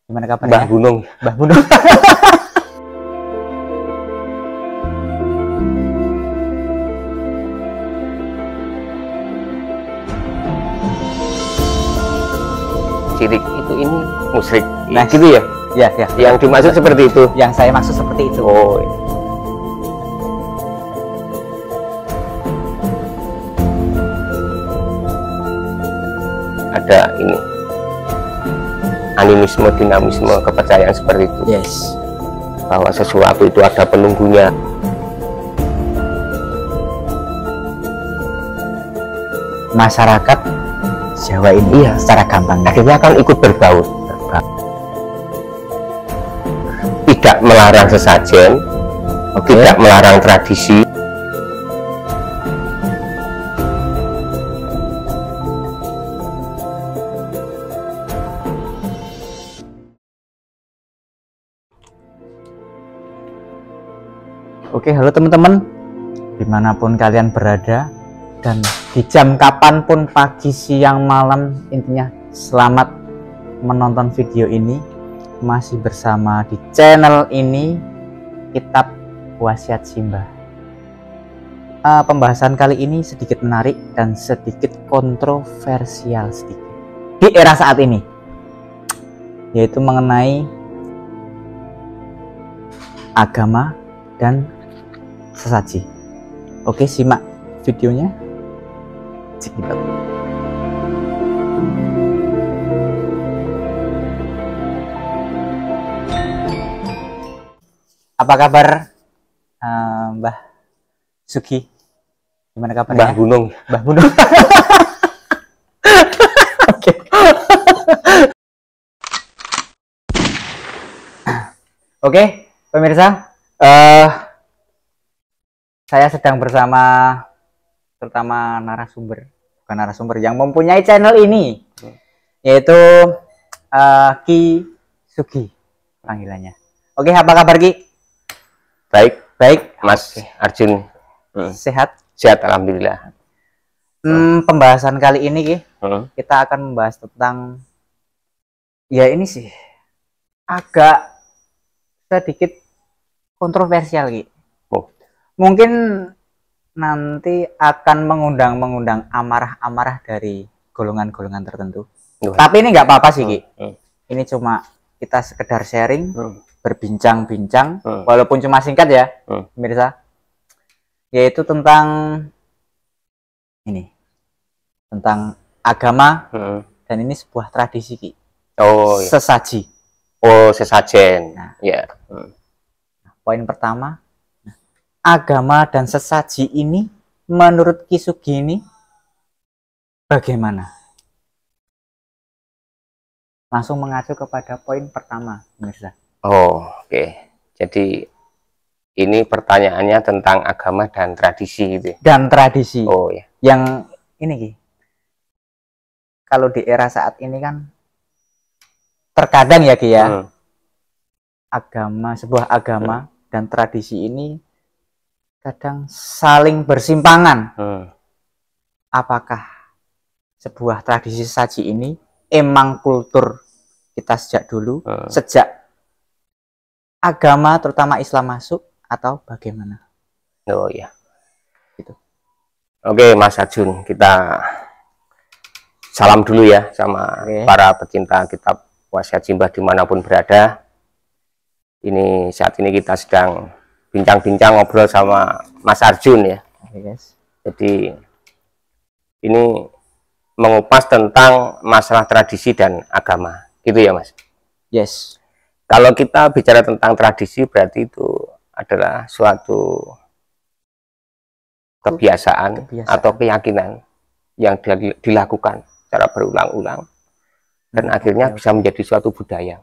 Gimana kapan Mbah ya? Gunung. Mbah Gunung. Sirik itu ini musyrik. Nah, gitu ya? Ya, ya. Yang dimaksud seperti itu. Yang saya maksud seperti itu. Oh. Ada ini animisme, dinamisme, kepercayaan seperti itu. Yes. Bahwa sesuatu itu ada penunggunya. Masyarakat Jawa ini secara gampang akhirnya kan ikut berbaur. Tidak melarang sesajen, tidak melarang tradisi. Oke, halo teman-teman, dimanapun kalian berada dan di jam kapanpun, pagi, siang, malam, intinya selamat menonton video ini. Masih bersama di channel ini, Kitab Wasiat Simbah. Pembahasan kali ini sedikit menarik dan sedikit kontroversial sedikit di era saat ini, yaitu mengenai agama dan sesaji. Oke, simak videonya. Cekibat. Apa kabar Mbah Sugi? Gimana kabar Mbah ya? Gunung. Mbah Gunung. Oke. Oke, pemirsa, saya sedang bersama terutama bukan narasumber yang mempunyai channel ini, yaitu Ki Sugi panggilannya. Oke, apa kabar Ki? Baik, Mas Arjun. Sehat? Sehat, alhamdulillah. Pembahasan kali ini Ki, kita akan membahas tentang, ya ini sih agak sedikit kontroversial Ki. Mungkin nanti akan mengundang amarah-amarah dari golongan-golongan tertentu. Tapi ini nggak apa-apa sih Ki. Ini cuma kita sekedar sharing, berbincang-bincang, walaupun cuma singkat ya, pemirsa. Yaitu tentang ini, tentang agama, dan ini sebuah tradisi Ki. Oh, iya. Sesaji. Oh, sesajen. Nah, ya. Poin pertama, agama dan sesaji ini menurut Ki Sugi ini bagaimana? Langsung mengacu kepada poin pertama, pemirsa. Oh, oke. Jadi ini pertanyaannya tentang agama dan tradisi gitu. Dan tradisi. Oh ya. Yang ini Ki, kalau di era saat ini kan terkadang ya Ki ya, sebuah agama dan tradisi ini kadang saling bersimpangan. Apakah sebuah tradisi sesaji ini emang kultur kita sejak dulu, sejak agama terutama Islam masuk, atau bagaimana? Oh ya. Gitu. Oke, Mas Arjun, kita salam dulu ya sama para pecinta Kitab Wasiat Simbah dimanapun berada. Ini saat ini kita sedang bincang-bincang ngobrol sama Mas Arjun ya. Jadi ini mengupas tentang masalah tradisi dan agama, gitu ya Mas? Yes. Kalau kita bicara tentang tradisi berarti itu adalah suatu kebiasaan atau keyakinan yang dilakukan secara berulang-ulang dan akhirnya bisa menjadi suatu budaya.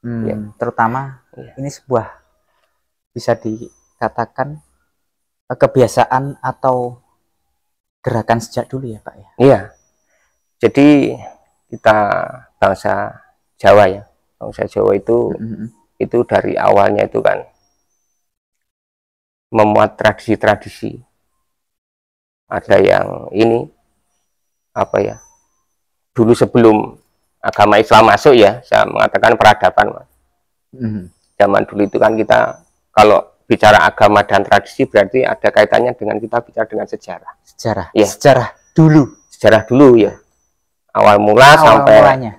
Ya. Terutama ini sebuah, bisa dikatakan kebiasaan atau gerakan sejak dulu ya Pak ya? Iya. Jadi kita bangsa Jawa ya, bangsa Jawa itu dari awalnya itu kan memuat tradisi-tradisi. Ada yang ini apa ya? Dulu sebelum agama Islam masuk ya, saya mengatakan peradaban, Mas. Zaman dulu itu kan kita kalau bicara agama dan tradisi berarti ada kaitannya dengan kita bicara dengan sejarah. Sejarah. Ya. Sejarah dulu. Sejarah dulu ya. Awal mula sampai mulanya.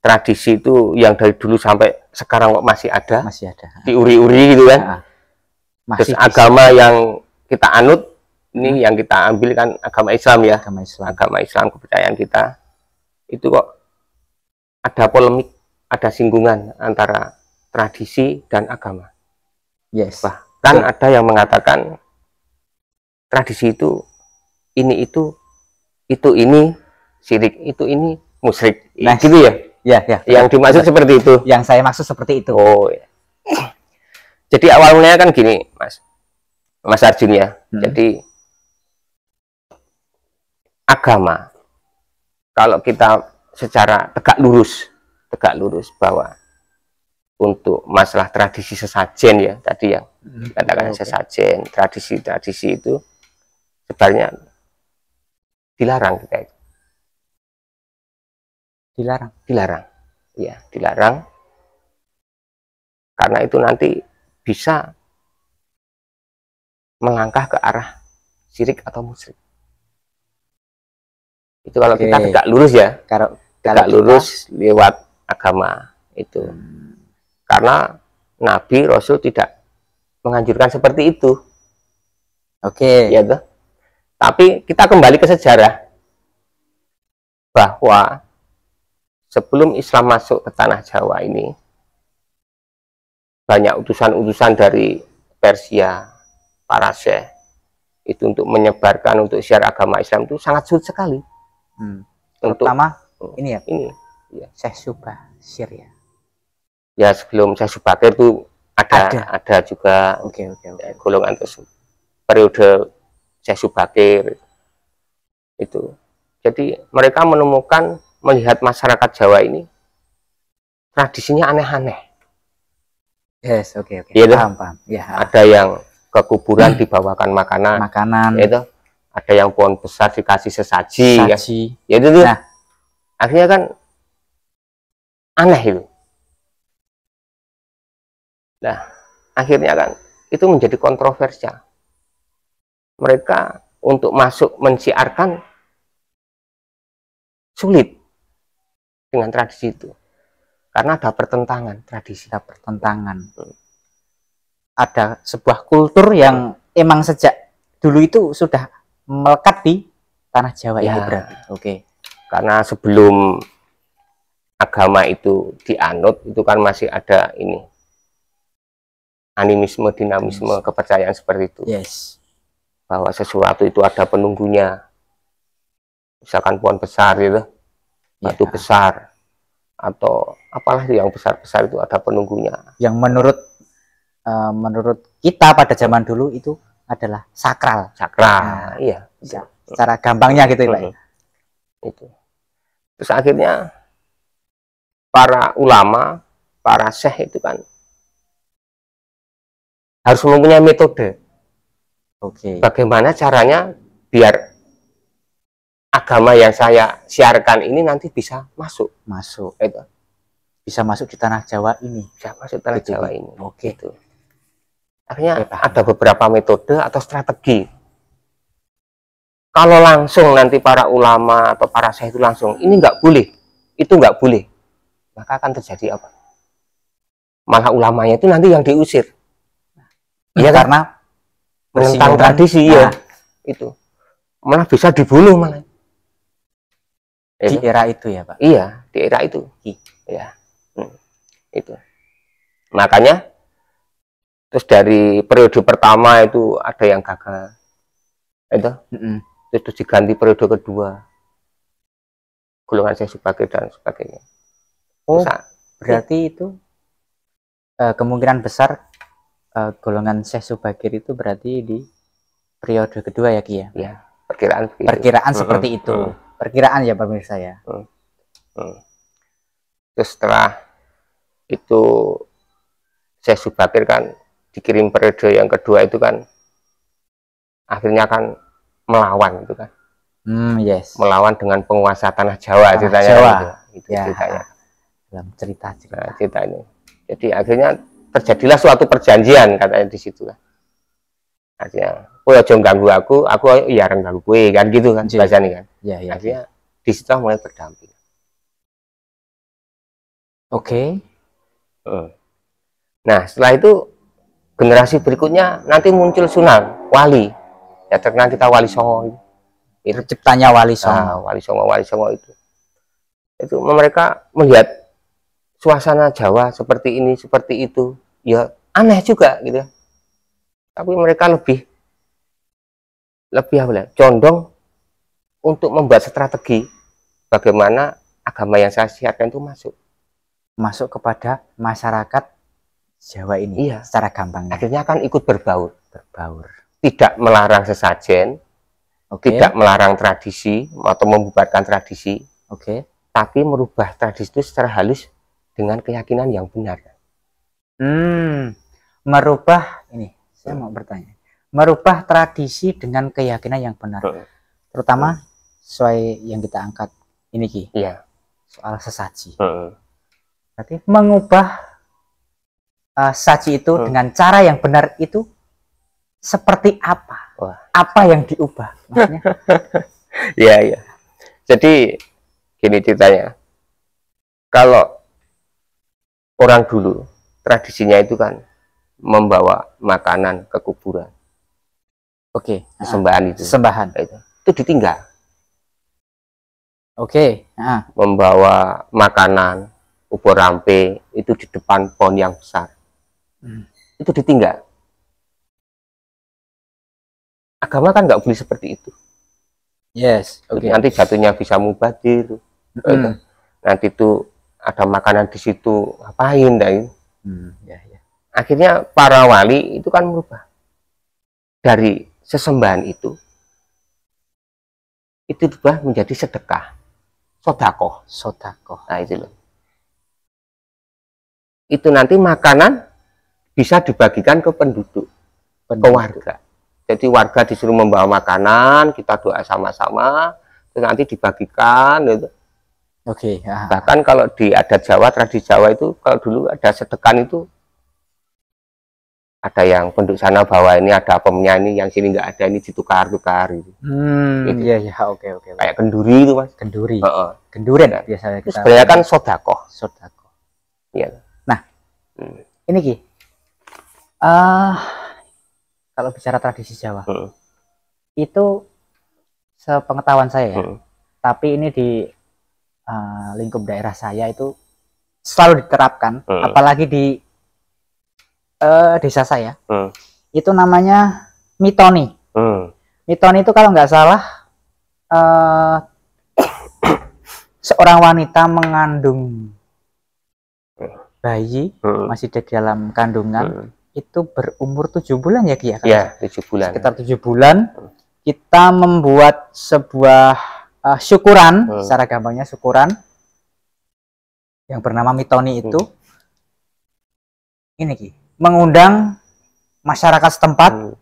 Tradisi itu yang dari dulu sampai sekarang kok masih ada. Masih ada. Diuri-uri gitu kan. Masih terus agama yang kita anut ini yang kita ambil kan agama Islam ya. Agama Islam kepercayaan kita. Itu kok ada polemik, ada singgungan antara tradisi dan agama. Yes. Bahkan ada yang mengatakan tradisi itu ini itu ini syirik, itu ini musyrik. Nah, gitu ya? Ya. Yang dimaksud seperti itu. Yang saya maksud seperti itu. Oh ya. Jadi awalnya kan gini, Mas Arjun ya. Jadi agama kalau kita secara tegak lurus bahwa untuk masalah tradisi sesajen ya tadi yang katakan sesajen, tradisi itu sebenarnya dilarang kita itu. Dilarang. Ya, dilarang. Karena itu nanti bisa melangkah ke arah syirik atau musyrik. Itu kalau kita tegak lurus ya. Kalau tegak lurus lewat agama itu. Karena Nabi Rasul tidak menganjurkan seperti itu. Ya tuh. Tapi kita kembali ke sejarah bahwa sebelum Islam masuk ke tanah Jawa ini banyak utusan-utusan dari Persia, para syekh itu untuk menyebarkan, untuk syiar agama Islam itu sangat sulit sekali. Terutama ini ya, Syekh Subashir ya. Ya sebelum Syekh Subakir itu ada juga golongan tersebut. Periode Syekh Subakir itu. Jadi mereka menemukan, melihat masyarakat Jawa ini tradisinya aneh-aneh. Yes, Ya, paham. Ya. Ada yang ke kuburan dibawakan makanan. Itu ada yang pohon besar dikasih sesaji. Ya itu tuh. Nah, akhirnya kan aneh itu. Nah, akhirnya kan itu menjadi kontroversial. Mereka untuk masuk mensiarkan sulit dengan tradisi itu. Karena ada pertentangan tradisi. Ada sebuah kultur yang emang sejak dulu itu sudah melekat di tanah Jawa ini berarti. Karena sebelum agama itu dianut itu kan masih ada ini animisme, dinamisme, kepercayaan seperti itu. Bahwa sesuatu itu ada penunggunya. Misalkan pohon besar gitu, batu besar, atau apalah yang besar-besar itu ada penunggunya. Yang menurut kita pada zaman dulu itu adalah sakral. Iya. Secara gampangnya gitu ya. Itu. Terus akhirnya para ulama, para syekh itu kan harus mempunyai metode. Bagaimana caranya biar agama yang saya siarkan ini nanti bisa masuk itu. Bisa masuk di tanah Jawa ini. Itu. Akhirnya ada beberapa metode atau strategi. Kalau langsung nanti para ulama atau para syekh itu langsung ini nggak boleh, itu nggak boleh, maka akan terjadi apa? Malah ulamanya itu nanti yang diusir. Iya, karena menentang tradisi ya. Itu malah bisa dibunuh malah. Di era itu ya, Pak. Iya, di era itu. Ya. Itu. Makanya terus dari periode pertama itu ada yang gagal. Itu. Terus diganti periode kedua. Golongan Syekh Subakir dan sebagainya. Berarti itu kemungkinan besar golongan Syekh Subakir itu berarti di periode kedua ya, Ki ya? Ya, perkiraan seperti itu. Perkiraan ya pemirsa ya. Terus setelah itu Syekh Subakir kan dikirim periode yang kedua itu kan akhirnya kan melawan itu kan. Melawan dengan penguasa tanah Jawa ceritanya. itu ceritanya. Dalam cerita. Nah, cerita ini. Jadi akhirnya terjadilah suatu perjanjian katanya di situ kan. Artinya, kowe aja ganggu aku ya areng ganggu kowe kan gitu kan bahasane kan. Iya. Akhirnya di situ mulai berdamping. Oke. Nah, setelah itu generasi berikutnya nanti muncul Sunan Wali. Ya terkenal kita Wali Songo itu. Terciptanya Wali Songo. Wali Songo itu. Itu mereka melihat suasana Jawa seperti ini, seperti itu. Ya aneh juga gitu. Tapi mereka lebih apa ya, condong untuk membuat strategi bagaimana agama yang saya siarkan itu masuk kepada masyarakat Jawa ini. Iya. Secara gampang. Akhirnya kan ikut berbaur. Tidak melarang sesajen, tidak melarang tradisi atau membubarkan tradisi. Tapi merubah tradisi itu secara halus dengan keyakinan yang benar. Merubah ini, saya mau bertanya. Merubah tradisi dengan keyakinan yang benar. Terutama sesuai yang kita angkat ini Ki. Iya. Soal sesaji. Berarti mengubah saji itu dengan cara yang benar itu seperti apa? Apa yang diubah? Maksudnya? Iya. Jadi gini ceritanya. Kalau orang dulu tradisinya itu kan membawa makanan ke kuburan. Sembahan itu. Itu ditinggal. Membawa makanan ubur rampe itu di depan pohon yang besar. Itu ditinggal. Agama kan nggak boleh seperti itu. Nanti jatuhnya bisa mubadir. Nanti itu ada makanan di situ, ngapain Akhirnya para wali itu kan merubah dari sesembahan itu berubah menjadi sedekah, sodakoh. Nah itu loh. Itu nanti makanan bisa dibagikan ke penduduk. Ke warga. Jadi warga disuruh membawa makanan, kita doa sama-sama, terus nanti dibagikan gitu. Bahkan kalau di adat Jawa, tradisi Jawa itu kalau dulu ada sedekah itu ada yang penduduk sana bawa ini, ada pemnya ini, yang sini nggak ada, ini ditukar-tukar gitu. Kayak kenduri itu Mas. Kenduren biasanya kita. Sebenarnya kan sodakoh. Iya. Nah, ini Ki. Kalau bicara tradisi Jawa, itu sepengetahuan saya ya, tapi ini di lingkup daerah saya itu selalu diterapkan, apalagi di desa saya, itu namanya mitoni. Mitoni itu kalau nggak salah seorang wanita mengandung bayi masih di dalam kandungan itu berumur 7 bulan ya Ki ya? Iya, 7 bulan. Sekitar 7 bulan kita membuat sebuah syukuran, secara gampangnya syukuran yang bernama mitoni itu ini Ki, mengundang masyarakat setempat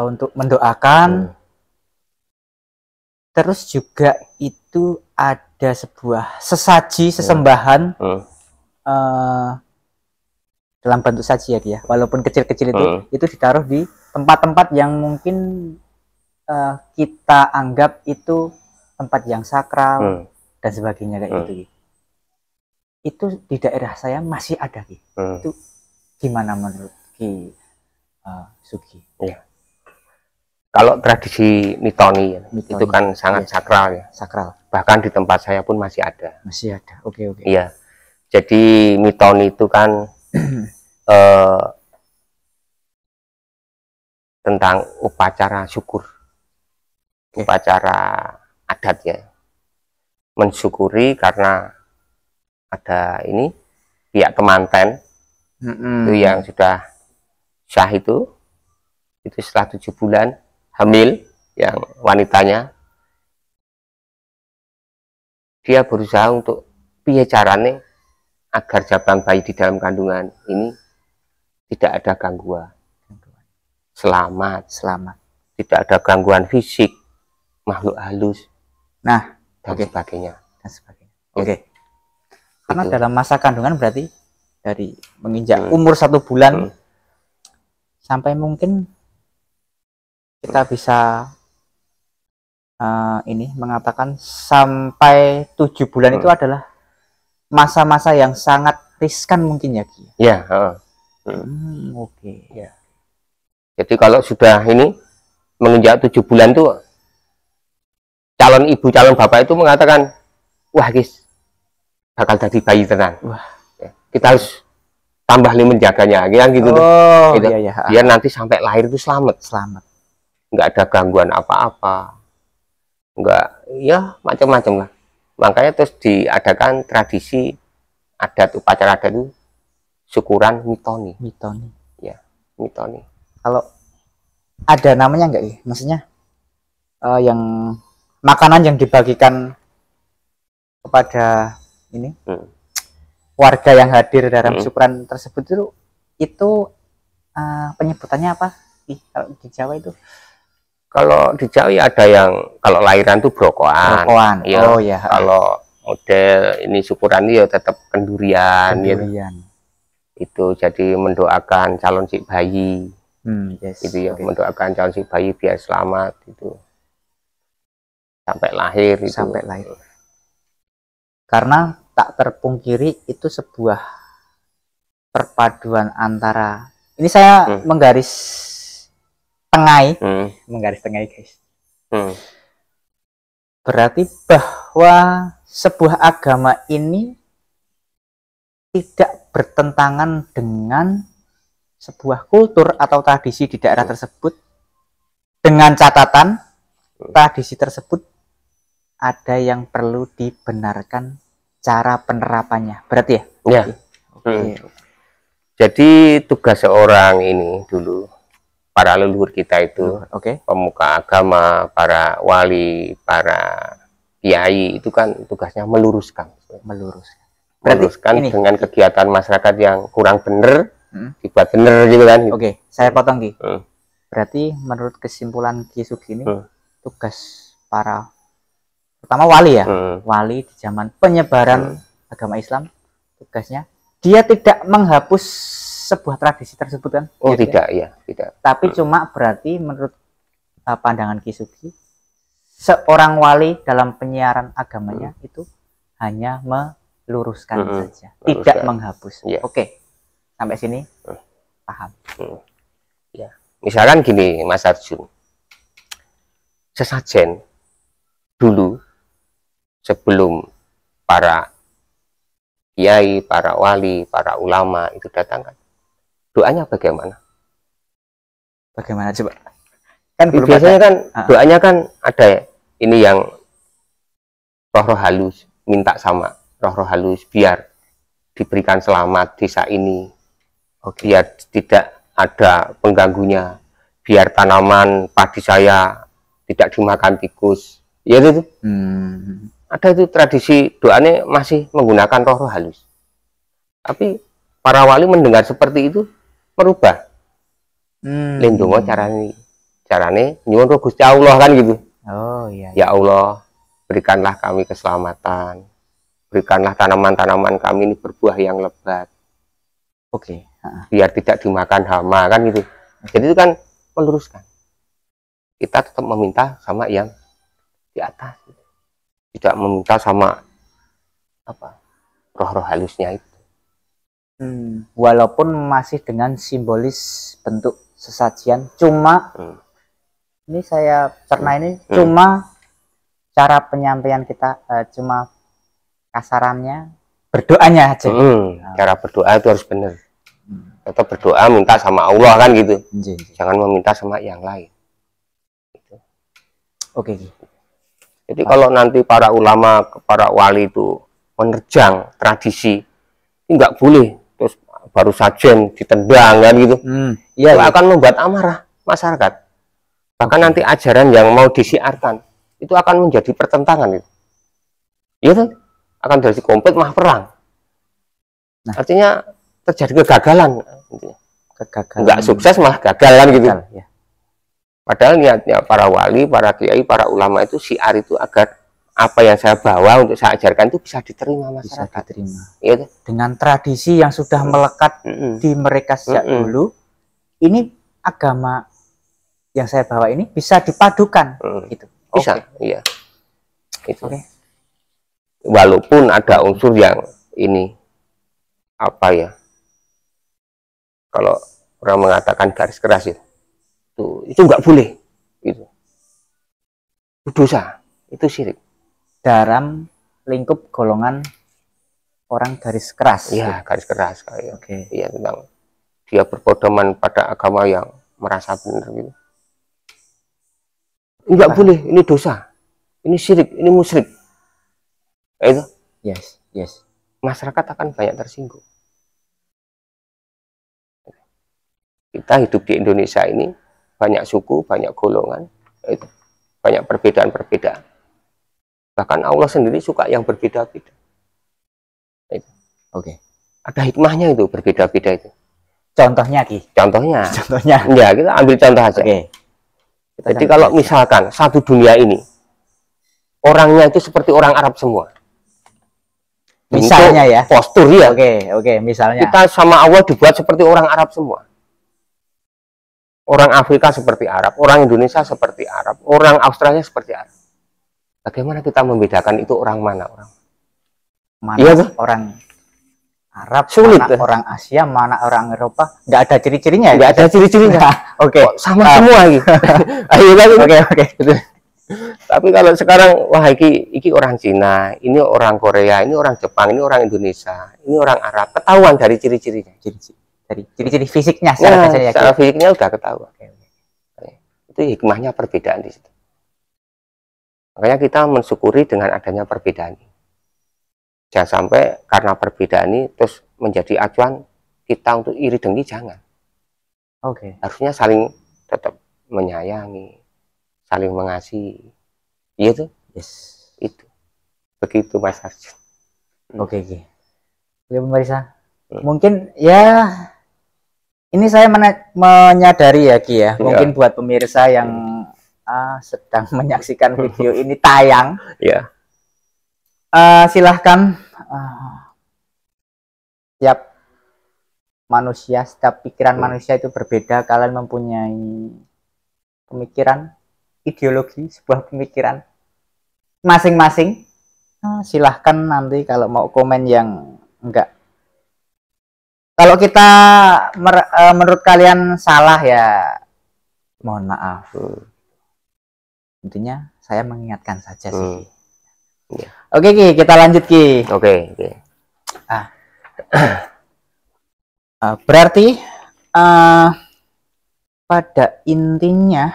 untuk mendoakan. Terus juga itu ada sebuah sesaji, sesembahan dalam bentuk saji ya dia, walaupun kecil-kecil itu ditaruh di tempat-tempat yang mungkin kita anggap itu tempat yang sakral dan sebagainya kayak gitu. Itu di daerah saya masih ada Ki. Itu gimana menurut Ki Sugi? Kalau tradisi mitoni itu kan sangat sakral ya. Bahkan di tempat saya pun masih ada. Oke. Iya. Jadi mitoni itu kan tentang upacara syukur, upacara adat ya, mensyukuri karena ada ini pihak kemanten itu yang sudah syah itu setelah 7 bulan hamil yang wanitanya, dia berusaha untuk piye carane agar jaban bayi di dalam kandungan ini tidak ada gangguan, selamat, tidak ada gangguan fisik, makhluk halus, dan sebagainya. dan sebagainya. Oke. Karena dalam masa kandungan berarti dari menginjak umur 1 bulan sampai mungkin kita bisa ini mengatakan sampai 7 bulan itu adalah masa-masa yang sangat riskan mungkin ya Ki. Ya. Oke. Ya. Jadi kalau sudah ini menginjak 7 bulan tuh calon ibu calon bapak itu mengatakan, wah guys, bakal jadi bayi tenan. Wah, ya, kita harus tambah menjaganya, gitu. Gitu. Iya, iya. Biar nanti sampai lahir itu selamat. Nggak ada gangguan apa-apa. Nggak, ya macam-macam lah. Makanya terus diadakan tradisi adat, upacara adat itu syukuran mitoni. Ya, mitoni. Kalau ada namanya nggak ya? Maksudnya yang makanan yang dibagikan kepada ini warga yang hadir dalam syukuran tersebut itu penyebutannya apa? Kalau di Jawa itu? Kalau di Jawa ya ada yang kalau lahiran tuh brokoan. Ya. Oh ya. Kalau model ini syukuran ya tetap kendurian. Ya. Itu jadi mendoakan calon si bayi. Gitu ya, mendoakan calon si bayi biar selamat itu. Sampai lahir itu. Sampai lahir. Karena tak terpungkiri itu sebuah perpaduan antara ini saya menggaris tengahi guys. Berarti bahwa sebuah agama ini tidak bertentangan dengan sebuah kultur atau tradisi di daerah tersebut, dengan catatan tradisi tersebut ada yang perlu dibenarkan cara penerapannya. Berarti ya? Ya. Jadi tugas seorang ini dulu, para leluhur kita itu, pemuka agama, para wali, para kiai itu kan tugasnya meluruskan. Meluruskan dengan kegiatan masyarakat yang kurang benar, dibuat benar gitu kan. Oke, saya potong Ki. Berarti menurut kesimpulan Ki Sugi ini tugas para pertama wali ya, wali di zaman penyebaran agama Islam, tugasnya dia tidak menghapus sebuah tradisi tersebut kan? Oh ya, tidak, ya tidak. Tapi cuma berarti menurut pandangan Ki Sugi, seorang wali dalam penyiaran agamanya itu hanya meluruskan saja, tidak menghapus. Oke, sampai sini paham. Ya, misalkan gini Mas Arjun, sesajen dulu sebelum para kiai, para wali, para ulama itu datang kan, doanya bagaimana? Bagaimana coba? Kan biasanya kan doanya kan ada ini yang roh-roh halus, minta sama roh-roh halus biar diberikan selamat desa ini, biar tidak ada pengganggunya, biar tanaman padi saya tidak dimakan tikus. Ya itu. Ada itu tradisi doanya masih menggunakan roh-roh halus. Tapi para wali mendengar seperti itu merubah. Lindungo carane nyuwun roh Gusti Allah kan gitu. Oh iya. Ya Allah, berikanlah kami keselamatan. Berikanlah tanaman-tanaman kami ini berbuah yang lebat. Biar tidak dimakan hama kan gitu. Jadi itu kan meluruskan. Kita tetap meminta sama yang di atas. Tidak meminta sama apa roh-roh halusnya itu. Walaupun masih dengan simbolis bentuk sesajian, cuma ini saya cerna ini cuma cara penyampaian kita cuma kasarannya berdoanya aja. Cara berdoa itu harus benar. Tetap berdoa minta sama Allah kan gitu. Jangan meminta sama yang lain. Gitu. Jadi kalau nanti para ulama, para wali itu menerjang tradisi, nggak boleh terus baru sajen ditendang kan gitu. Itu akan membuat amarah masyarakat. Bahkan nanti ajaran yang mau disiarkan itu akan menjadi pertentangan itu. Iya kan? Akan jadi konflik malah perang. Artinya terjadi kegagalan. Nggak sukses malah gagal kan gitu. Padahal niatnya para wali, para kiai, para ulama itu syiar itu agar apa yang saya bawa untuk saya ajarkan itu bisa diterima masyarakat. Bisa diterima. Ya, dengan tradisi yang sudah melekat di mereka sejak dulu, ini agama yang saya bawa ini bisa dipadukan gitu. Bisa, iya. Itu. Walaupun ada unsur yang ini apa ya? Kalau orang mengatakan garis keras itu nggak boleh, itu dosa, itu syirik. Dalam lingkup golongan orang garis keras. Iya, garis keras kayak. Oke. Iya, tentang dia berpedoman pada agama yang merasa benar gitu. Enggak boleh, ini dosa, ini syirik, ini musyrik. Itu. Yes. Masyarakat akan banyak tersinggung. Kita hidup di Indonesia ini banyak suku, banyak golongan, itu banyak perbedaan-perbedaan. Bahkan Allah sendiri suka yang berbeda-beda. Oke. Ada hikmahnya itu berbeda-beda itu. Contohnya Ki. Contohnya. Contohnya. Ya, kita ambil contoh aja. Jadi kalau misalkan satu dunia ini orangnya itu seperti orang Arab semua. Misalnya ya. Postur ya. Oke, misalnya. Kita sama Allah dibuat seperti orang Arab semua. Orang Afrika seperti Arab, orang Indonesia seperti Arab, orang Australia seperti Arab. Bagaimana kita membedakan itu orang mana orang? Mana iya, orang Arab, sulit, mana orang Asia, mana orang Eropa? Nggak ada ciri-cirinya. Nggak ada ciri-cirinya. Oke. Sama semua gitu. Ayo kan? Oke. Tapi kalau sekarang, wah iki orang Cina, ini orang Korea, ini orang Jepang, ini orang Indonesia, ini orang Arab, ketahuan dari ciri-cirinya. Dari ciri-ciri fisiknya, secara fisiknya udah ketahuan. Itu hikmahnya perbedaan di situ. Makanya kita mensyukuri dengan adanya perbedaan ini. Jangan sampai karena perbedaan ini terus menjadi acuan kita untuk iri dengki, jangan. Harusnya saling tetap menyayangi, saling mengasihi. Iya tuh. Itu. Begitu Mas Arjun. Oke. Ya pemirsa. Mungkin ya ini saya menyadari ya Ki ya. Mungkin buat pemirsa yang sedang menyaksikan video ini tayang. Ya. Silahkan setiap manusia, setiap pikiran manusia itu berbeda. Kalian mempunyai pemikiran, ideologi, sebuah pemikiran masing-masing. Silahkan nanti kalau mau komen yang enggak. Kalau kita menurut kalian salah ya mohon maaf. Intinya saya mengingatkan saja sih. Oke Ki, kita lanjut Ki. Oke. Berarti pada intinya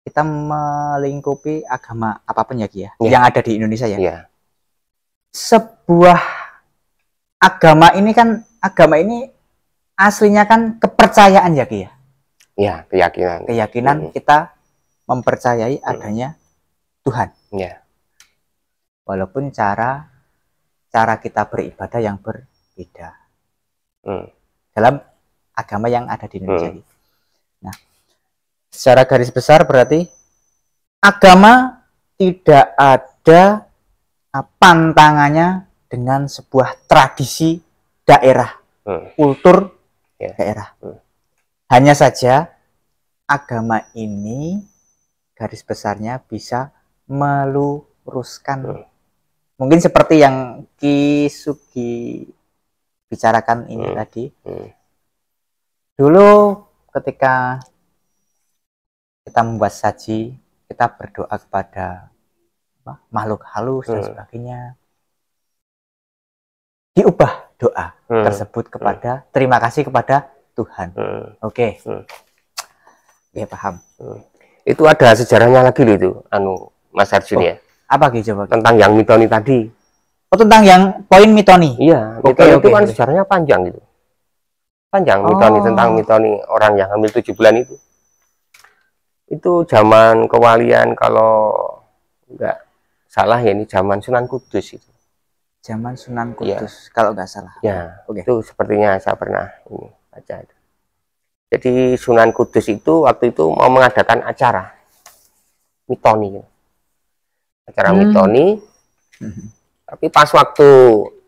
kita melingkupi agama apapun ya Ki ya, yang ada di Indonesia ya. Sebuah agama ini aslinya kan kepercayaan ya Ki ya. Ya, keyakinan. Keyakinan kita mempercayai adanya Tuhan. Ya. Walaupun cara kita beribadah yang berbeda. Dalam agama yang ada di Indonesia. Nah, secara garis besar berarti agama tidak ada pantangannya dengan sebuah tradisi daerah, kultur daerah. Hanya saja agama ini garis besarnya bisa meluruskan. Mungkin seperti yang Ki Sugi bicarakan ini tadi. Dulu ketika kita membuat saji, kita berdoa kepada makhluk halus dan sebagainya. Diubah doa tersebut kepada terima kasih kepada Tuhan. Oke. Ya paham. Itu ada sejarahnya lagi loh itu, Mas Arjun ya. Apa Ki coba? Tentang yang mitoni tadi. Oh, tentang yang poin mitoni. Iya, mitoni itu kan sejarahnya panjang gitu. Panjang mitoni, tentang mitoni orang yang hamil 7 bulan itu. Itu zaman kewalian kalau enggak salah ya, ini zaman Sunan Kudus itu. Zaman Sunan Kudus kalau nggak salah. Ya, itu sepertinya saya pernah ini baca itu. Jadi Sunan Kudus itu waktu itu mau mengadakan acara mitoni. acara mitoni. Tapi pas waktu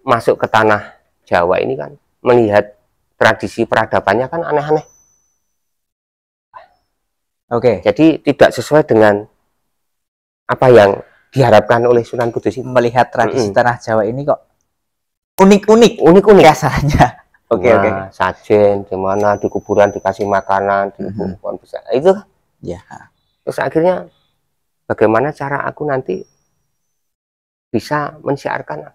masuk ke tanah Jawa ini kan, melihat tradisi peradabannya kan aneh-aneh. Jadi tidak sesuai dengan apa yang diharapkan oleh Sunan Kudus. Melihat tradisi tanah Jawa ini kok unik-unik kasarnya. Oke. Sajen gimana di kuburan dikasih makanan, di pohon besar itu ya. Terus akhirnya bagaimana cara aku nanti bisa mensiarkan,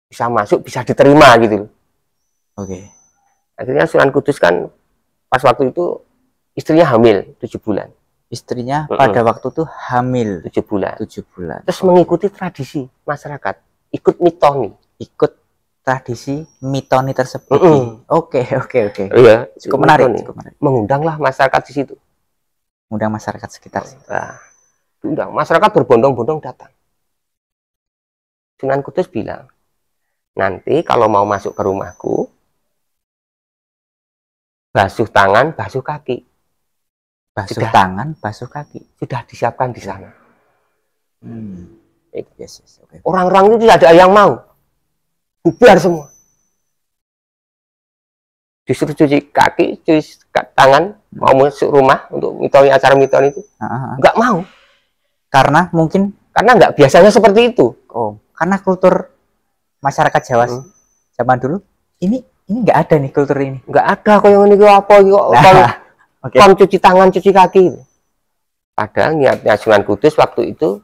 bisa masuk, bisa diterima gitu. Akhirnya Sunan Kudus kan pas waktu itu istrinya hamil 7 bulan. Istrinya pada waktu itu hamil 7 bulan. Terus mengikuti tradisi masyarakat, ikut mitoni. Ikut tradisi mitoni tersebut. Oke. Iya, cukup menarik. Mengundanglah masyarakat di situ. Mengundang masyarakat sekitar. Undang masyarakat berbondong-bondong datang. Sunan Kudus bilang, nanti kalau mau masuk ke rumahku, basuh tangan, basuh kaki. Tangan, basuh kaki. Sudah disiapkan di sana. Yes. Orang-orang itu tidak ada yang mau. Bubar semua. Disuruh cuci kaki, cuci tangan, mau masuk rumah untuk mitoni, acara mitoni itu. Nggak mau. Karena mungkin? Karena nggak biasanya seperti itu. Karena kultur masyarakat Jawa zaman dulu, ini nggak ada nih kultur ini. Nggak ada kok yang ini apa kon cuci tangan, cuci kaki. Padahal niatnya Sunan Kudus waktu itu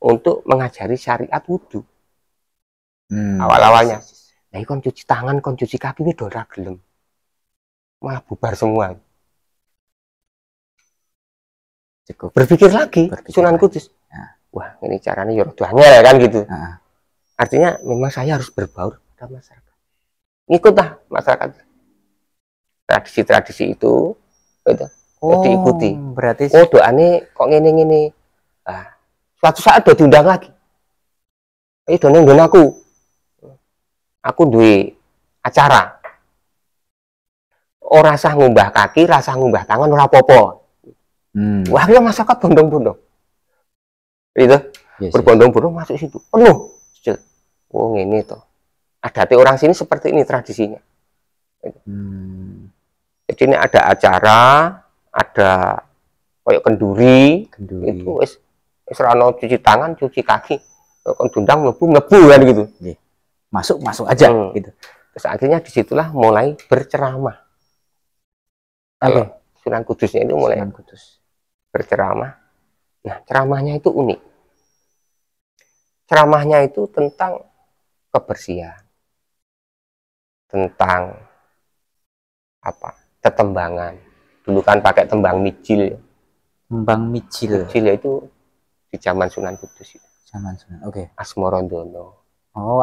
untuk mengajari syariat wudhu. Awal-awalnya. Nah, kon cuci tangan, kon cuci kaki ini dora gelem. Malah bubar semua. Berpikir lagi Sunan Kudus. Wah, ini caranya yoroduanya ya kan gitu. Artinya memang saya harus berbaur pada masyarakat. Ngikutlah masyarakat. Tradisi-tradisi itu diikuti. Berarti doanya kok ngene-ngene. Suatu saat udah diundang lagi. Doneng aku. Aku duwe acara. Ora sah ngumbah kaki, rasa ngumbah tangan ora apa-apa. Wah, ya masyarakat bondong-bondong. Itu berbondong-bondong masuk situ. Penuh. Ngene toh. Adate orang sini seperti ini tradisinya. Jadi ini ada acara, ada kayak kenduri. Itu wis rano cuci tangan, cuci kaki. Kon dundang mlebu kan gitu. Masuk aja gitu. Terus akhirnya disitulah mulai berceramah. Sunan Kudusnya itu mulai berceramah. Nah, ceramahnya itu unik. Ceramahnya itu tentang kebersihan, tentang ketembangan. Dulu kan pakai tembang mijil. Mijil yaitu di zaman Sunan Kudus itu. Zaman Sunan. Asmorondono.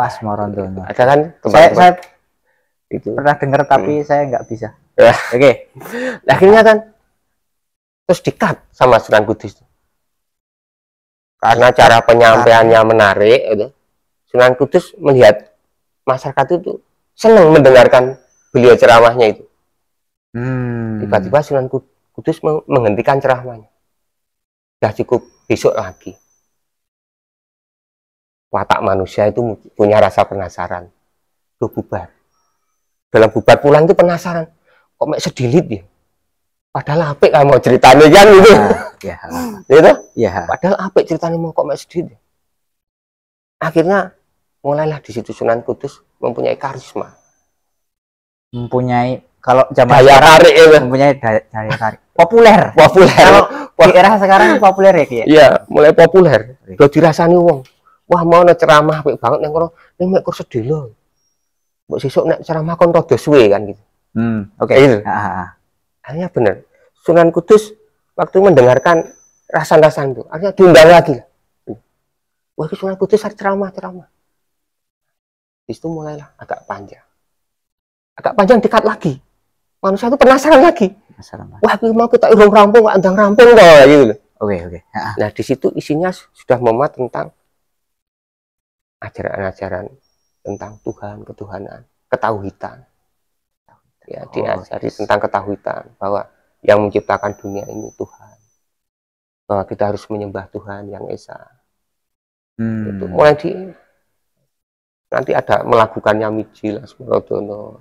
Asmorondono. Ada kan saya itu pernah dengar tapi saya nggak bisa. Akhirnya kan terus di-cut sama Sunan Kudus. Karena cara penyampaiannya menarik, Sunan Kudus melihat masyarakat itu senang mendengarkan beliau ceramahnya itu. Tiba-tiba Sunan Kudus menghentikan ceramahnya. Sudah cukup, besok lagi. Watak manusia itu punya rasa penasaran. Bubar. Dalam bubar pulang itu penasaran. Kok mek sedilit ya? Padahal apik kan mau ceritanya kan gitu. Padahal apik ceritanya mau kok mek sedilit. Akhirnya mulailah di situ Sunan Kudus mempunyai karisma. Mempunyai, kalau zaman daya tarik itu. Mempunyai daya tarik. Populer. Kalau di era sekarang populer ya, Ki? Iya, mulai populer. Udah dirasani wong. Wah, mau ceramah apik banget yang kono, ning mek kur sedelo. Mbok sesuk nek ceramah kon rada suwe kan gitu. Gitu. Akhirnya bener. Sunan Kudus waktu mendengarkan rasan-rasan itu, akhirnya diundang lagi. Wah, Sunan Kudus ceramah. Di situ mulailah agak panjang dekat lagi. Manusia itu penasaran lagi. Wah, mau kita urung rampung, nggak andang rampung kok gitu. Nah, di situ isinya sudah memuat tentang ajaran-ajaran tentang Tuhan, ketuhanan, ketauhidan. Ya, diajari tentang ketauhidan bahwa yang menciptakan dunia ini Tuhan. bahwa kita harus menyembah Tuhan yang Esa. Itu Hmm. mulai nanti ada melakukannya Mijil Asmorodono.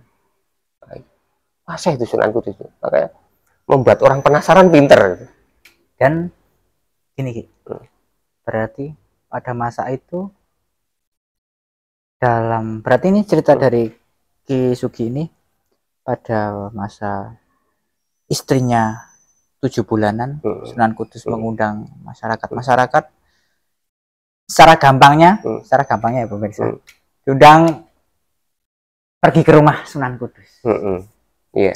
Masa itu Sunan Kudus itu, makanya membuat orang penasaran, pinter. Dan gini, berarti pada masa itu berarti ini cerita dari Ki Sugi ini pada masa istrinya 7 bulanan, Sunan Kudus mengundang masyarakat secara gampangnya ya pemirsa, diundang pergi ke rumah Sunan Kudus. Iya.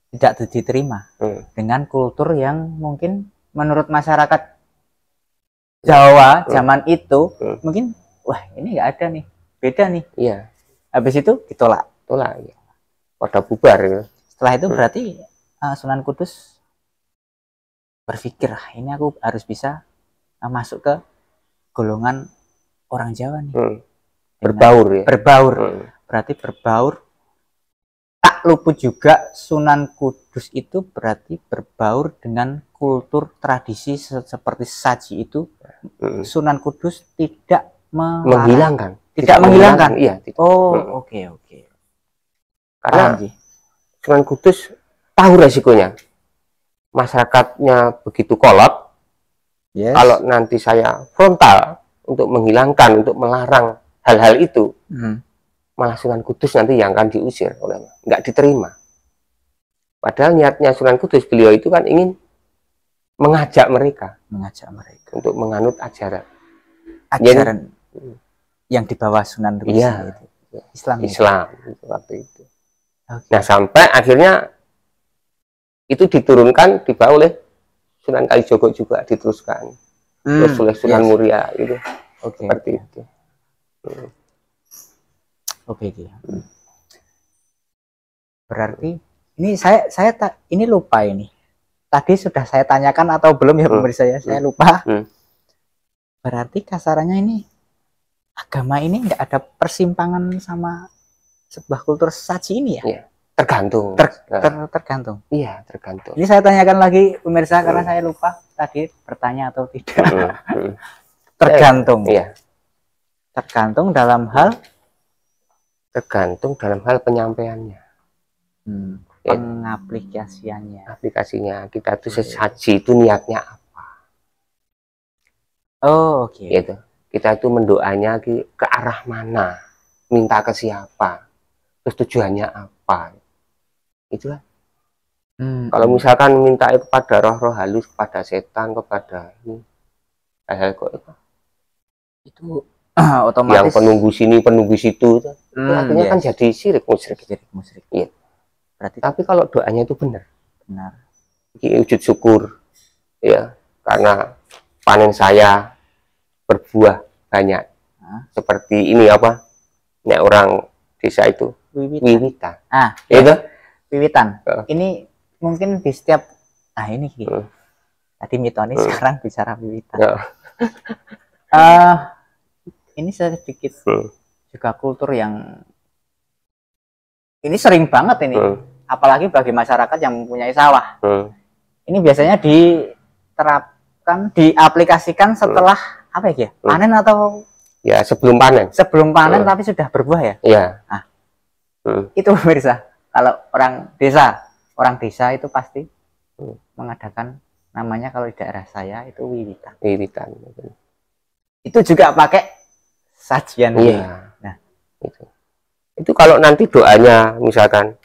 Tidak diterima dengan kultur yang mungkin menurut masyarakat Jawa zaman itu mungkin, wah ini nggak ada nih, beda nih. Iya. Habis itu ditolak. Ya. Pada bubar ya. Setelah itu berarti Sunan Kudus berpikir, ini aku harus bisa masuk ke golongan orang Jawa nih. Berbaur ya. Berbaur. Berarti berbaur. Tak luput juga Sunan Kudus itu berarti berbaur dengan kultur tradisi seperti saji itu. Sunan Kudus tidak menghilangkan. Tidak menghilangkan. Iya. Oh, oke. Karena Sunan Kudus tahu resikonya. Masyarakatnya begitu kolot. Yes. Kalau nanti saya frontal untuk menghilangkan, untuk melarang hal-hal itu, malah Sunan Kudus nanti yang akan diusir oleh, nggak diterima. Padahal niatnya Sunan Kudus, beliau itu kan ingin mengajak mereka untuk menganut ajaran yang di bawah Sunan Kudus. Iya, itu Islam itu waktu itu. Okay. Nah sampai akhirnya itu diturunkan, dibawa oleh Sunan Kalijogo juga, diteruskan terus oleh Sunan Muria itu. Seperti itu. Oke. Berarti ini saya ini lupa ini. Tadi sudah saya tanyakan atau belum ya pemirsa ya? Saya lupa. Berarti kasarannya ini agama ini nggak ada persimpangan sama sebuah kultur saji ini ya? Iya. Tergantung. Tergantung. Iya, tergantung. Ini saya tanyakan lagi pemirsa karena saya lupa tadi bertanya atau tidak. Tergantung. Iya. Tergantung dalam hal penyampaiannya, aplikasinya kita tuh sesaji itu niatnya apa. Gitu. Kita itu mendoanya ke arah mana, minta ke siapa, terus tujuannya apa, itu lah. Kalau misalkan minta kepada roh-roh halus, kepada setan, kepada ini hal-hal kok itu otomatis yang penunggu sini penunggu situ, akhirnya kan jadi syirik musyrik. Iya. Berarti tapi kalau doanya itu benar. Ini wujud syukur ya, karena panen saya berbuah banyak. Seperti ini apa? Nek orang desa itu wiwitan. Itu wiwitan. Ini mungkin di setiap ini tadi mitonis sekarang bicara wiwitan. Ini sedikit juga kultur yang ini sering banget ini, apalagi bagi masyarakat yang mempunyai sawah. Ini biasanya diterapkan, diaplikasikan setelah apa ya? Panen atau ya sebelum panen? Sebelum panen tapi sudah berbuah ya? Iya. Nah, itu pemirsa, kalau orang desa itu pasti mengadakan, namanya kalau di daerah saya itu wiwitan. Itu juga pakai sajian. Iya. Nah, itu kalau nanti doanya misalkan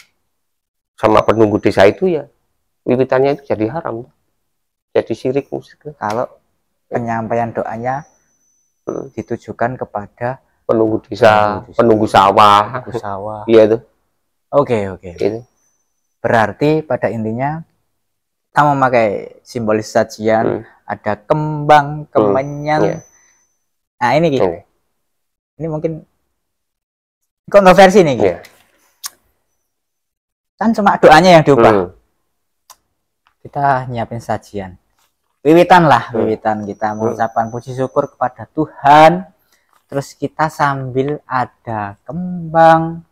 sama penunggu desa itu ya wiwitannya itu jadi haram, jadi syirik musyrik. Kalau penyampaian doanya ditujukan kepada penunggu desa, penunggu sawah. Iya tuh. Oke. Itu. Berarti pada intinya kita memakai simbolis sajian, ada kembang, kemenyan. Nah ini gitu. Ini mungkin kontroversi nih. Kan cuma doanya yang diubah. Kita nyiapin sajian. Wiwitan kita mengucapkan puji syukur kepada Tuhan. Terus kita sambil ada kembang.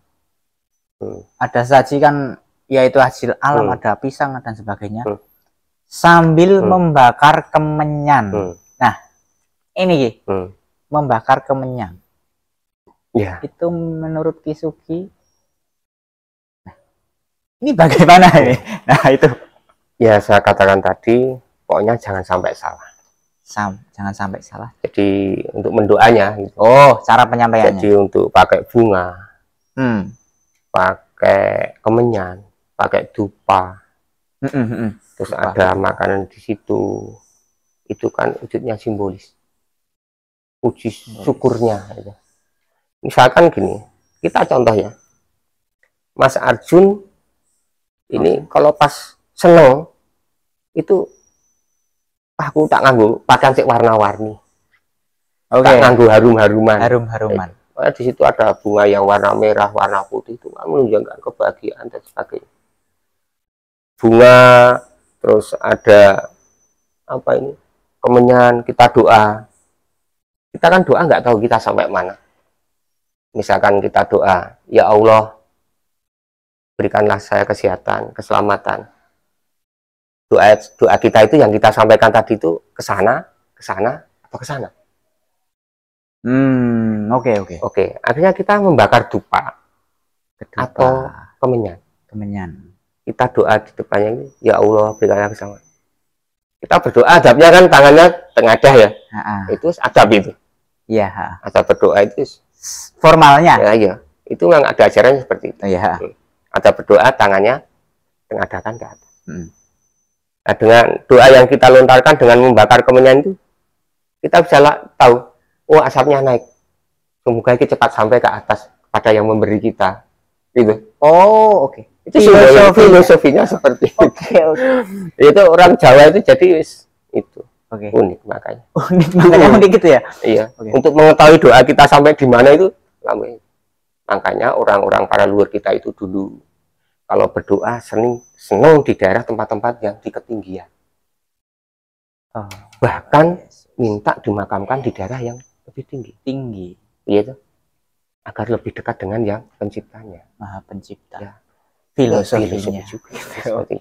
Ada saji kan, yaitu hasil alam, ada pisang dan sebagainya. sambil membakar kemenyan. Nah, ini Ki, membakar kemenyan. Ya. Itu menurut Ki Sugi, nah, ini bagaimana ini? Nah, itu. Ya, saya katakan tadi, pokoknya jangan sampai salah. Jangan sampai salah. Jadi untuk mendoanya. Gitu. Oh, cara penyampaiannya. Jadi untuk pakai bunga, pakai kemenyan, pakai dupa, terus dupa. Ada makanan di situ. Itu kan wujudnya simbolis. Puji syukurnya. Gitu. Misalkan gini, kita contoh ya, Mas Arjun ini kalau pas seneng itu aku tak nganggu pakaian cek warna-warni, tak nganggu harum-haruman. Di situ ada bunga yang warna merah, warna putih, itu kan menunjukkan kebahagiaan dan sebagainya. Bunga, terus ada apa ini, kemenyan, kita doa. Kita kan doa nggak tahu kita sampai mana. Misalkan kita doa, ya Allah, berikanlah saya kesehatan, keselamatan. Doa kita itu yang kita sampaikan tadi itu ke sana, atau ke sana. Oke. Akhirnya kita membakar dupa atau kemenyan. Kita doa di depannya ini, ya Allah, berikanlah keselamatan. Kita berdoa, adabnya kan tangannya tengadah ya. Itu adab itu. Iya. Adab berdoa itu formalnya. Ya, iya. Itu memang ada ajarannya seperti itu. Iya. Ada berdoa tangannya tengadahkan ke atas. Nah, dengan doa yang kita lontarkan dengan membakar kemenyan itu, kita bisa tahu, oh asapnya naik. Semoga ini cepat sampai ke atas pada yang memberi kita. Gitu. Oh, oke. Itu filosofinya seperti itu. Itu orang Jawa itu jadi itu. Unik makanya. Unik gitu ya? Iya. Untuk mengetahui doa kita sampai di mana itu lama. Makanya orang-orang para luhur kita itu dulu kalau berdoa senang di daerah tempat-tempat yang di ketinggian. Bahkan minta dimakamkan di daerah yang lebih tinggi. Iya, agar lebih dekat dengan yang penciptanya. Maha Pencipta. Ya. Filosofinya juga. Oke,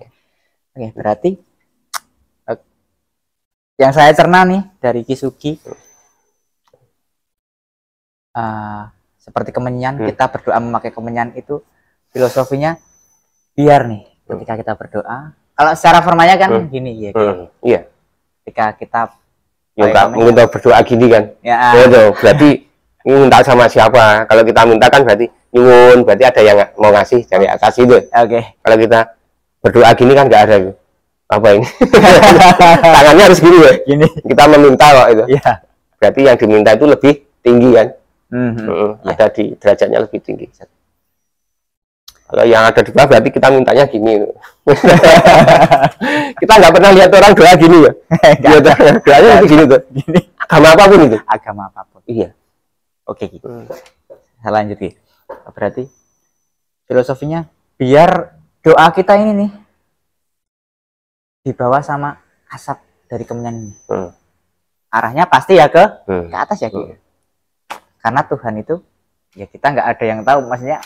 berarti yang saya cerna nih dari Ki Sugi, seperti kemenyan, kita berdoa memakai kemenyan itu filosofinya biar nih ketika kita berdoa, kalau secara formalnya kan gini ya. Iya. Ketika kita minta berdoa gini kan, ya itu berarti minta sama siapa? Kalau kita minta kan berarti nyuwun, berarti ada yang mau ngasih dari atas itu. Kalau kita berdoa gini kan nggak ada itu. Apa ini? Tangannya harus gini ya. Gini. Kita meminta kok itu. Iya. Berarti yang diminta itu lebih tinggi kan? Ada di derajatnya lebih tinggi. Kalau yang ada di bawah berarti kita mintanya gini. Kita nggak pernah lihat orang doa gini ya. Doanya gini tuh. Gini. Agama apapun itu. Agama apapun. Iya. Oke, gitu. Saya lanjut ya. Berarti filosofinya biar doa kita ini nih dibawa sama asap dari kemenyan ini. Arahnya pasti ya ke atas ya, gitu. Karena Tuhan itu ya kita nggak ada yang tahu, maksudnya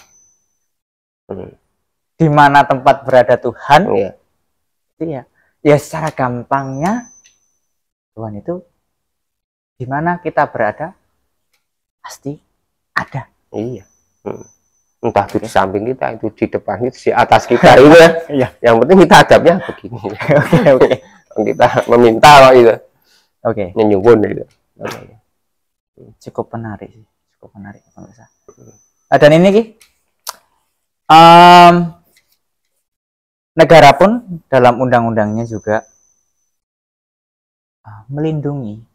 di mana tempat berada Tuhan. Itu ya secara gampangnya Tuhan itu di mana kita berada pasti ada. Iya. Entah di samping kita, itu di depan, itu di atas kita itu ya. Iya. Yang penting kita adabnya begini. Oke. Kita meminta kok itu. Nyuwun itu. Cukup menarik sih. Cukup menarik pemirsa. Dan ini Ki, negara pun dalam undang-undangnya juga melindungi.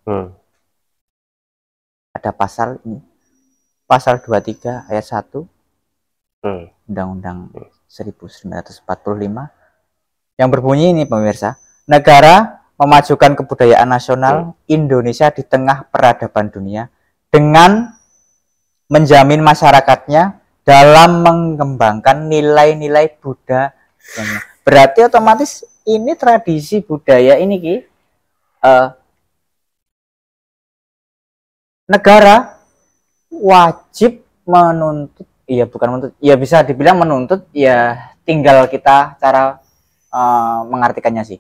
Ada pasal ini, pasal 23 ayat 1 Undang-Undang 1945 yang berbunyi ini pemirsa, negara memajukan kebudayaan nasional Indonesia di tengah peradaban dunia dengan menjamin masyarakatnya dalam mengembangkan nilai-nilai budaya. Berarti otomatis ini tradisi budaya ini Ki, negara wajib menuntut, bukan menuntut, bisa dibilang menuntut, tinggal kita cara mengartikannya sih.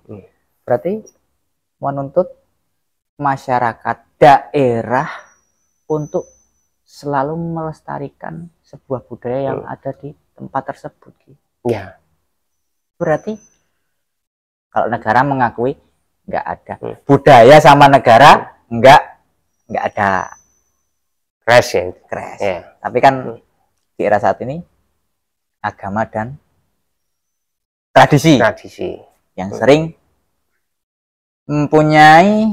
berarti menuntut masyarakat daerah untuk selalu melestarikan sebuah budaya yang ada di tempat tersebut. Ya. Berarti kalau negara mengakui nggak ada budaya sama negara nggak ada Crash ya. crash. Tapi kan di era saat ini agama dan tradisi yang sering mempunyai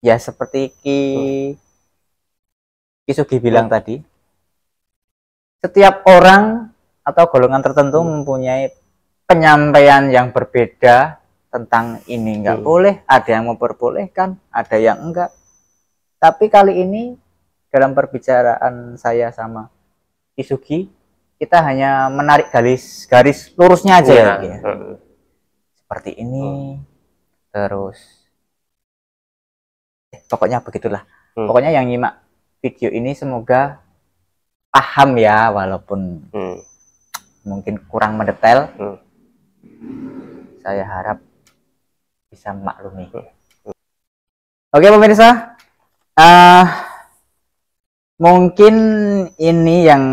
ya seperti Ki Sugi bilang tadi, setiap orang atau golongan tertentu mempunyai penyampaian yang berbeda tentang ini nggak boleh, ada yang memperbolehkan, ada yang enggak. Tapi kali ini dalam perbicaraan saya sama Ki Sugi, kita hanya menarik garis lurusnya aja ya. Seperti ini, terus pokoknya begitulah. Pokoknya yang nyimak video ini semoga paham ya, walaupun mungkin kurang mendetail. Saya harap bisa memaklumi. Oke pemirsa, mungkin ini yang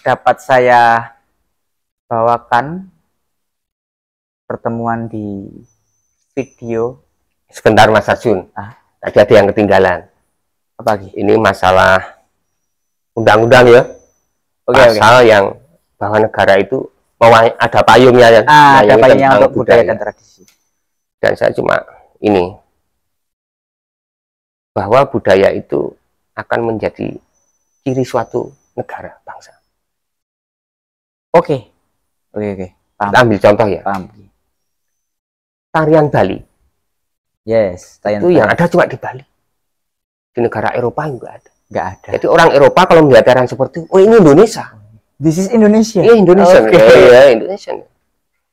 dapat saya bawakan pertemuan di video. Sebentar Mas Arjun, tadi ada yang ketinggalan. Apa lagi? Ini masalah undang-undang ya. Pasal yang bahwa negara itu ada payungnya ya. Ada payungnya untuk budaya dan tradisi. Dan saya cuma ini, bahwa budaya itu akan menjadi ciri suatu negara bangsa. Oke. Paham. Kita ambil contoh ya. Paham. Tarian Bali. Yes. Itu yang ada cuma di Bali. Di negara Eropa nggak ada. Jadi orang Eropa kalau melihat tarian seperti itu, oh ini Indonesia. This is Indonesia. Iya Indonesia. Ya, Indonesia.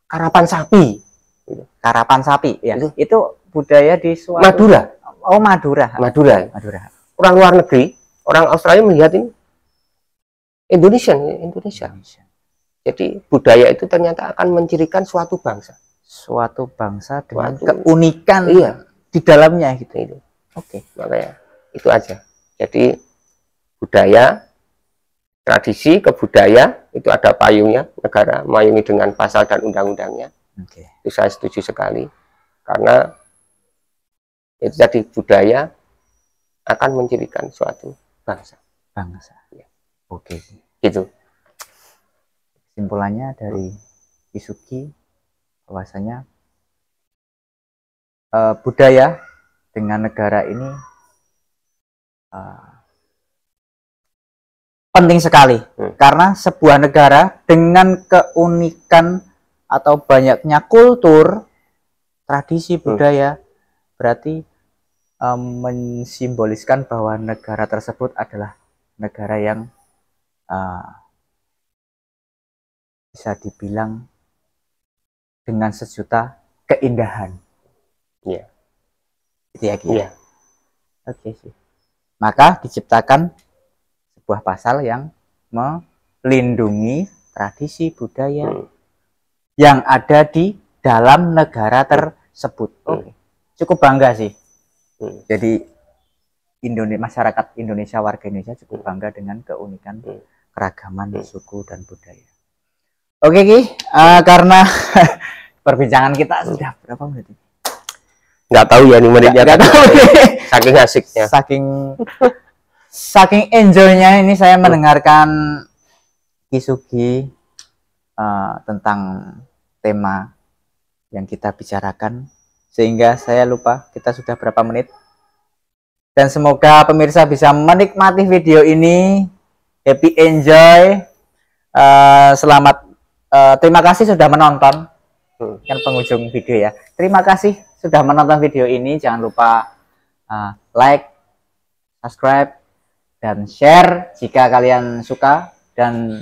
Karapan sapi. Karapan sapi. Ya. Itu budaya di Madura. Oh Madura. Orang luar negeri, orang Australia melihat ini Indonesia. Jadi budaya itu ternyata akan mencirikan suatu bangsa. Suatu bangsa dengan keunikan di dalamnya gitu. Makanya itu aja. Jadi budaya, tradisi, kebudaya itu ada payungnya, negara mayungi dengan pasal dan undang-undangnya. Itu saya setuju sekali, karena itu jadi budaya akan mencirikan suatu bangsa. Ya. Gitu. Kesimpulannya dari Ki Sugi bahwasanya budaya dengan negara ini penting sekali, karena sebuah negara dengan keunikan atau banyaknya kultur, tradisi, budaya berarti mensimboliskan bahwa negara tersebut adalah negara yang bisa dibilang dengan sejuta keindahan. Iya. Itu ya, Ki. Oke sih. Maka diciptakan sebuah pasal yang melindungi tradisi budaya yang ada di dalam negara tersebut. Cukup bangga sih. Jadi masyarakat Indonesia, warga Indonesia cukup bangga dengan keunikan keragaman suku dan budaya. Oke Ki, karena perbincangan kita sudah berapa menit? Nggak tahu ya, ini menitnya. Nggak tahu. Saking asiknya. Saking enjoynya ini saya mendengarkan Ki Sugi tentang tema yang kita bicarakan, sehingga saya lupa kita sudah berapa menit. Dan semoga pemirsa bisa menikmati video ini, happy enjoy, selamat, terima kasih sudah menonton. Kan penghujung video ya. Terima kasih sudah menonton video ini. Jangan lupa like, subscribe, dan share jika kalian suka. Dan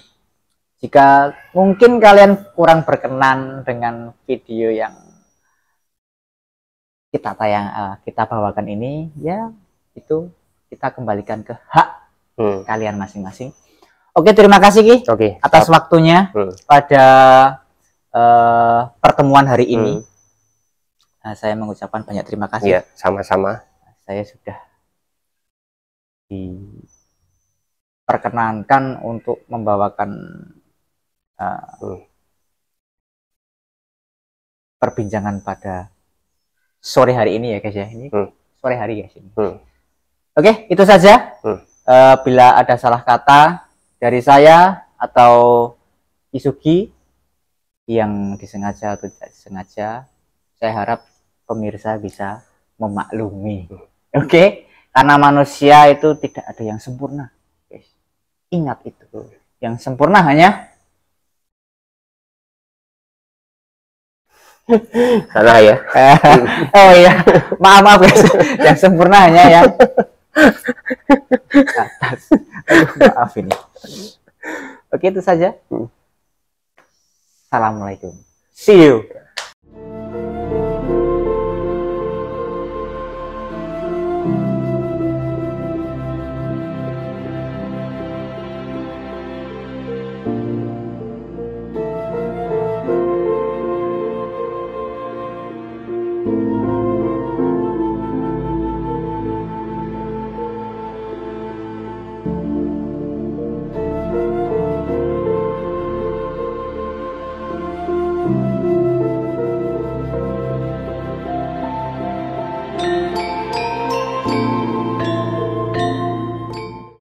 jika mungkin kalian kurang berkenan dengan video yang kita bawakan ini, ya itu kita kembalikan ke hak kalian masing-masing. Oke, terima kasih Ki atas waktunya pada pertemuan hari ini. Saya mengucapkan banyak terima kasih. Ya, sama-sama. Saya sudah diperkenankan untuk membawakan perbincangan pada sore hari ini ya guys ya. Ini sore hari guys ini. Oke, itu saja. Bila ada salah kata dari saya atau Isugi yang disengaja atau tidak disengaja, saya harap pemirsa bisa memaklumi. Oke? Karena manusia itu tidak ada yang sempurna, guys. Ingat itu. Yang sempurna hanya salah ya. Oh iya, maaf guys. Yang sempurna hanya yang atas. Maaf ini. Oke, itu saja. Assalamualaikum. See you.